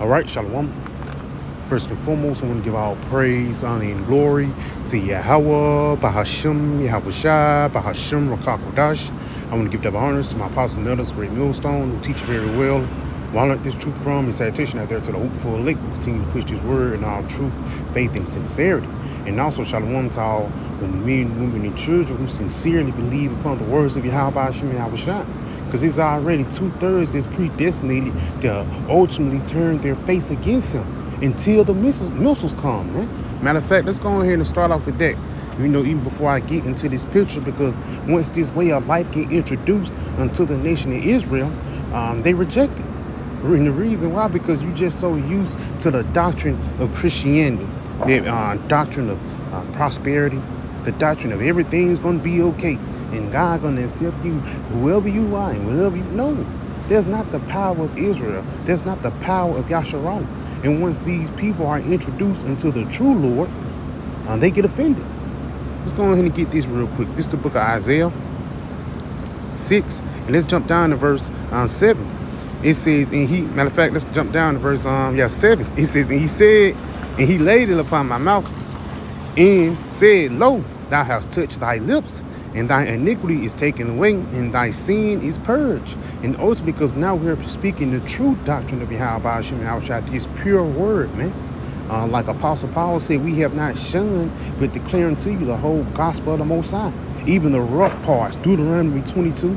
All right, shalom. First and foremost, I want to give all praise, honor, and glory to Yahweh, Bahashim, Yahushua, Bahashim, Rakakodash. I want to give double honors to my apostle Nellis, great millstone, who teach very well. Where I learned this truth from, and salutation out there to the hopeful elect who continue to push this word in all truth, faith, and sincerity. And also, shalom to all the men, women, and children who sincerely believe upon the words of Yahweh, Bahashim, Yahushua. Because it's already 2/3 that's predestinated to ultimately turn their face against him until the missiles come, man. Matter of fact, let's go ahead and start off with that. You know, even before I get into this picture, because once this way of life get introduced unto the nation of Israel, they reject it. And the reason why, because you're just so used to the doctrine of Christianity, the doctrine of prosperity, the doctrine of everything's going to be okay, and God going to accept you, whoever you are and whoever you know. There's not the power of Israel. There's not the power of Yasharal. And once these people are introduced into the true Lord, they get offended. Let's go ahead and get this real quick. This is the book of Isaiah 6. And let's jump down to verse 7. It says, matter of fact, let's jump down to verse 7. It says, and he said, and he laid it upon my mouth and said, Lo, thou hast touched thy lips, and thy iniquity is taken away, and thy sin is purged. And also because now we're speaking the true doctrine of Yahweh, Hashem, Yahushua, this pure word, man. Like Apostle Paul said, we have not shunned, but declaring to you the whole gospel of the Most High. Even the rough parts, Deuteronomy 22,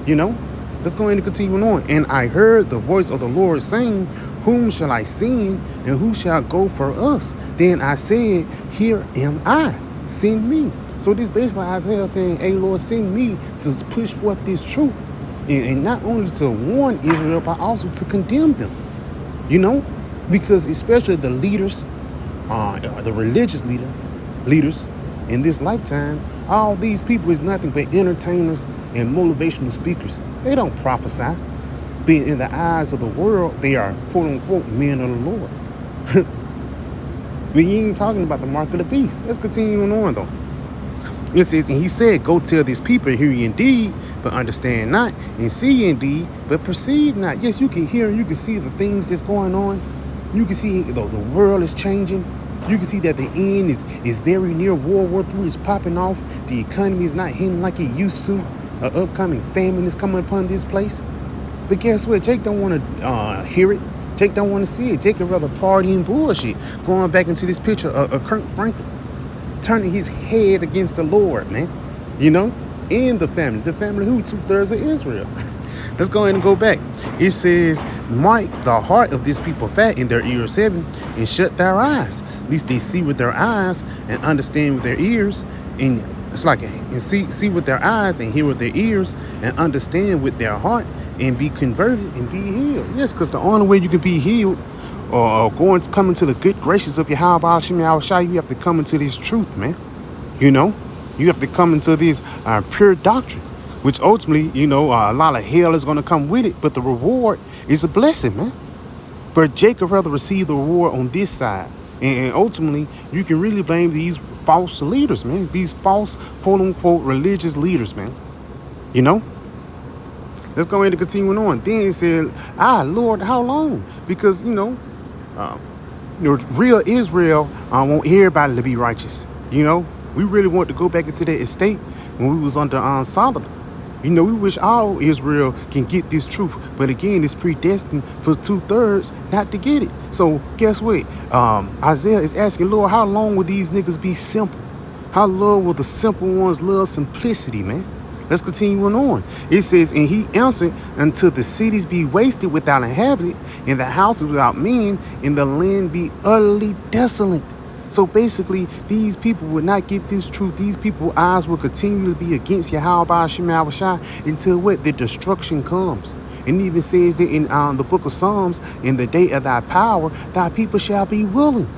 you know. Let's go ahead and continue on. And I heard the voice of the Lord saying, whom shall I send, and who shall go for us? Then I said, here am I, send me. So this basically Isaiah saying, hey, Lord, send me to push forth this truth. And not only to warn Israel, but also to condemn them. You know, because especially the leaders, the religious leaders in this lifetime, all these people is nothing but entertainers and motivational speakers. They don't prophesy. Being in the eyes of the world, they are quote unquote men of the Lord. But he ain't talking about the mark of the beast. Let's continue on though. It says, and he said, go tell this people, hear ye indeed, but understand not, and see ye indeed, but perceive not. Yes, you can hear and you can see the things that's going on. You can see the world is changing. You can see that the end is very near. World War III is popping off. The economy is not hitting like it used to. An upcoming famine is coming upon this place. But guess what? Jake don't want to hear it. Jake don't want to see it. Jake would rather party and bullshit. Going back into this picture of Kirk Franklin, turning his head against the Lord, man. You know? And the family who 2/3 of Israel. Let's go ahead and go back. It says, make the heart of this people fat in their ears heavy, and shut their eyes, lest they see with their eyes and understand with their ears. And it's like, and see with their eyes and hear with their ears and understand with their heart and be converted and be healed. Yes, because the only way you can be healed or come into the good graces of Yahweh, Hashem, Yahushua, you have to come into this truth, man. You know, you have to come into this pure doctrine, which ultimately, you know, a lot of hell is going to come with it, but the reward is a blessing, man. But Jacob rather receive the reward on this side. And ultimately, you can really blame these false leaders, man. These false, quote unquote, religious leaders, man. You know? Let's go ahead and continue on. Then he said, Lord, how long? Because, you know, real Israel want everybody to be righteous. You know, we really want to go back into that estate when we was under Solomon. You know, we wish all Israel can get this truth. But again, it's predestined for 2/3 not to get it. So guess what? Isaiah is asking, Lord, how long will these niggas be simple? How long will the simple ones love simplicity, man? Let's continue on. It says, and he answered, until the cities be wasted without inhabitant, and the houses without men, and the land be utterly desolate. So basically, these people would not get this truth. These people's eyes will continue to be against Yahweh Hashem Yahushua until what? The destruction comes. And even says that in the book of Psalms, in the day of thy power, thy people shall be willing.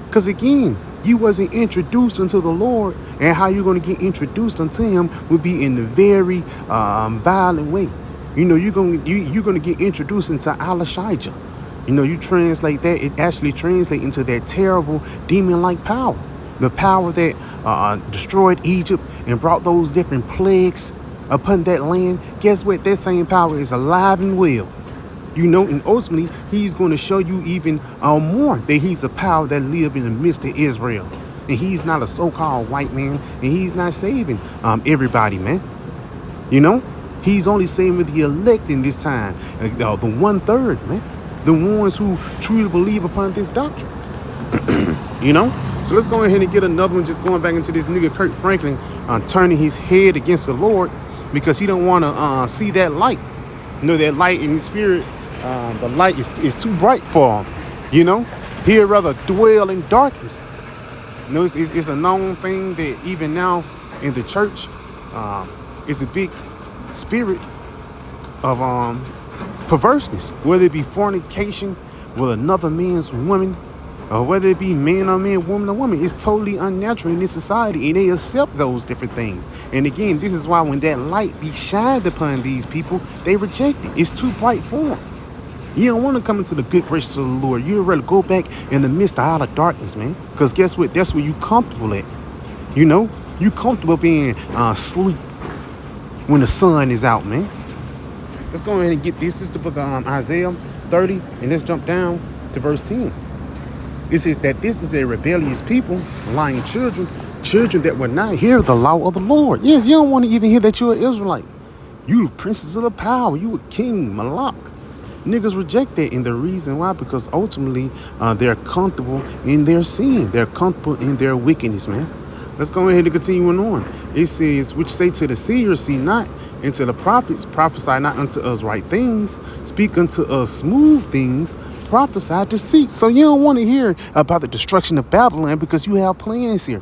Because again, you wasn't introduced unto the Lord, and how you're going to get introduced unto him would be in a very violent way. You know, you're going to get introduced into Alashijah. You know, you translate that, it actually translates into that terrible demon-like power. The power that destroyed Egypt and brought those different plagues upon that land. Guess what? That same power is alive and well. You know, and ultimately, he's going to show you even more that he's a power that lives in the midst of Israel. And he's not a so-called white man, and he's not saving everybody, man. You know, he's only saving the elect in this time, the 1/3, man, the ones who truly believe upon this doctrine. You know, so let's go ahead and get another one. Just going back into this nigga Kirk Franklin turning his head against the Lord because he don't want to see that light. You know, that light in the spirit. The light is too bright for him. You know, he'd rather dwell in darkness. You know, it's a known thing that even now in the church, it's a big spirit of perverseness, whether it be fornication with another man's woman, or whether it be man on man, woman on woman. It's totally unnatural in this society, and they accept those different things. And again, this is why when that light be shined upon these people, they reject it. It's too bright for them. You don't want to come into the good graces of the Lord. You'd rather go back in the midst of outer darkness, man. Because guess what? That's where you comfortable at. You know? You comfortable being asleep when the sun is out, man. Let's go ahead and get this. This is the book of Isaiah 30. And let's jump down to verse 10. It says that this is a rebellious people, lying children that will not hear the law of the Lord. Yes, you don't want to even hear that you're an Israelite. You princes of the power. You a king, Malak. Niggas reject that, and the reason why, because ultimately they're comfortable in their sin. They're comfortable in their wickedness, man. Let's go ahead and continue on. It says, which say to the seer, see not, and to the prophets, prophesy not unto us right things, speak unto us smooth things, prophesy deceit. So you don't want to hear about the destruction of Babylon because you have plans here.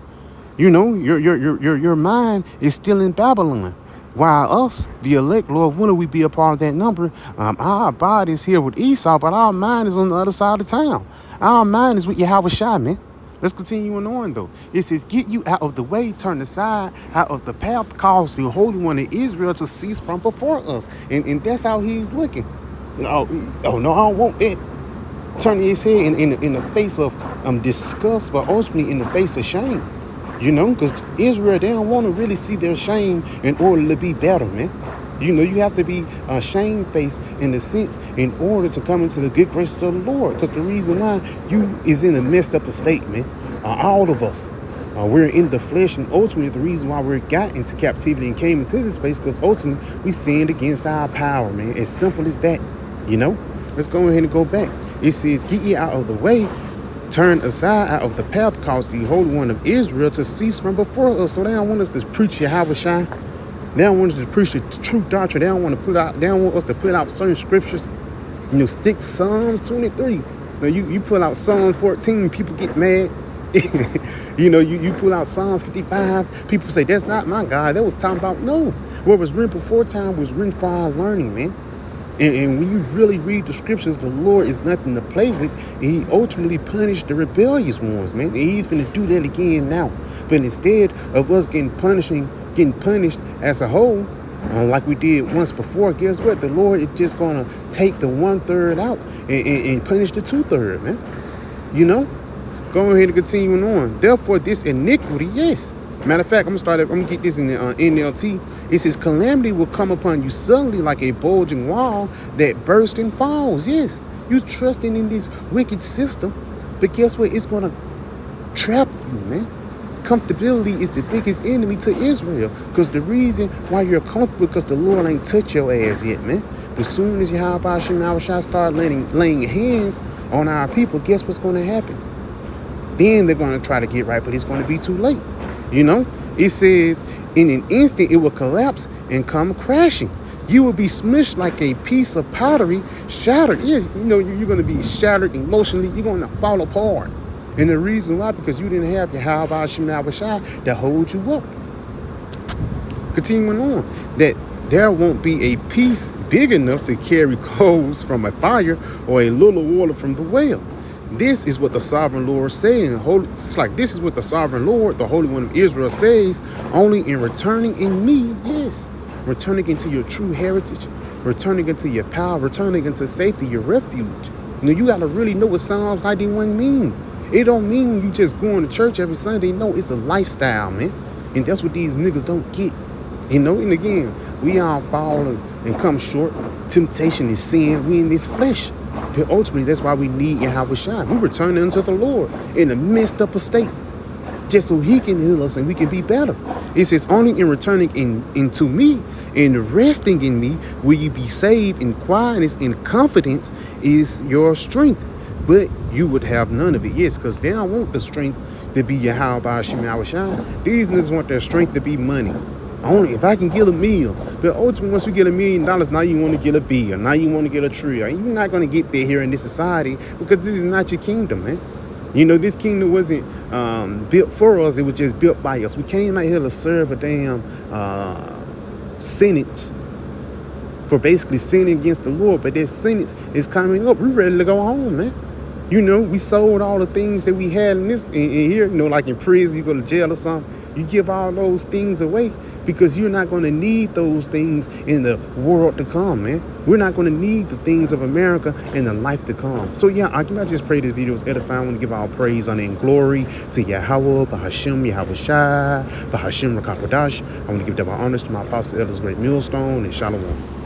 You know, your mind is still in Babylon. While us, the elect, Lord, when will we be a part of that number? Our body is here with Esau, but our mind is on the other side of town. Our mind is with Yahweh Shai, man. Let's continue on, though. It says, get you out of the way, turn aside, out of the path, cause the Holy One of Israel to cease from before us. And that's how he's looking. Oh, no, I don't want it. Turning his head in the face of disgust, but ultimately in the face of shame. You know, because Israel, they don't want to really see their shame in order to be better, man. You know, you have to be shamefaced in the sense in order to come into the good graces of the Lord. Because the reason why you is in a messed up state, man. All of us, we're in the flesh, and ultimately the reason why we got into captivity and came into this place, because ultimately we sinned against our power, man. As simple as that, you know. Let's go ahead and go back. It says, get ye out of the way, turn aside out of the path, cause the Holy One of Israel to cease from before us. So they don't want us to preach Yahweh Shai. They don't want us to preach the true doctrine. They don't want us to put out certain scriptures. You know, stick to Psalms 23. Now you put out Psalms 14, people get mad. You know, you pull out Psalms 55, people say, that's not my God. That was talking about, no. What was written before time was written for our learning, man. And when you really read the scriptures, the Lord is nothing to play with. And he ultimately punished the rebellious ones, man. And he's going to do that again now. But instead of us getting punished as a whole, like we did once before, guess what? The Lord is just going to take the 1/3 out and punish the 2/3, man. You know? Go ahead and continue on. Therefore, this iniquity, yes. Matter of fact, I'm gonna get this in the NLT. It says, calamity will come upon you suddenly like a bulging wall that bursts and falls. Yes, you trusting in this wicked system, but guess what? It's gonna trap you, man. Comfortability is the biggest enemy to Israel, because the reason why you're comfortable because the Lord ain't touched your ass yet, man. As soon as Yahweh Shai start laying hands on our people, guess what's gonna happen? Then they're gonna try to get right, but it's gonna be too late. You know, it says in an instant it will collapse and come crashing. You will be smushed like a piece of pottery, shattered. Yes, you know, you're going to be shattered emotionally. You're going to fall apart. And the reason why, because you didn't have Yahweh Shai to hold you up. Continuing on, that there won't be a piece big enough to carry coals from a fire or a little water from the well. This is what the sovereign Lord saying. It's like this is what the sovereign Lord, the Holy One of Israel, says. Only in returning in me, yes, returning into your true heritage, returning into your power, returning into safety, your refuge. You know, you got to really know what Psalms 91 mean. It don't mean you just going to church every Sunday. No, it's a lifestyle, man. And that's what these niggas don't get. You know, and again, we all fall and come short. Temptation is sin. We in this flesh. But ultimately, that's why we need Yahweh Shai. We return unto the Lord in a messed up state, just so he can heal us and we can be better. It says, only in returning into me and resting in me will you be saved, and quietness and confidence is your strength. But you would have none of it. Yes, because they don't want the strength to be Yahweh Ba'ashim Yahweh Shai. These niggas want their strength to be money. Only if I can get a meal. But ultimately, once we get $1 million, now you want to get a bill. Now you want to get a tree. You're not going to get there here in this society, because this is not your kingdom, man. You know, this kingdom wasn't built for us. It was just built by us. We came out here to serve a damn sentence for basically sinning against the Lord. But that sentence is coming up. We're ready to go home, man. You know, we sold all the things that we had in here, you know, like in prison, you go to jail or something. You give all those things away because you're not going to need those things in the world to come, man. We're not going to need the things of America in the life to come. So, yeah, I just pray this video is edifying. I want to give all praise, honor, and glory to Yahweh, Bahashim, Yahweh Shai, Bahashim, Rakakwadash. I want to give double honors to my apostle, elders, great millstone, and Shalom.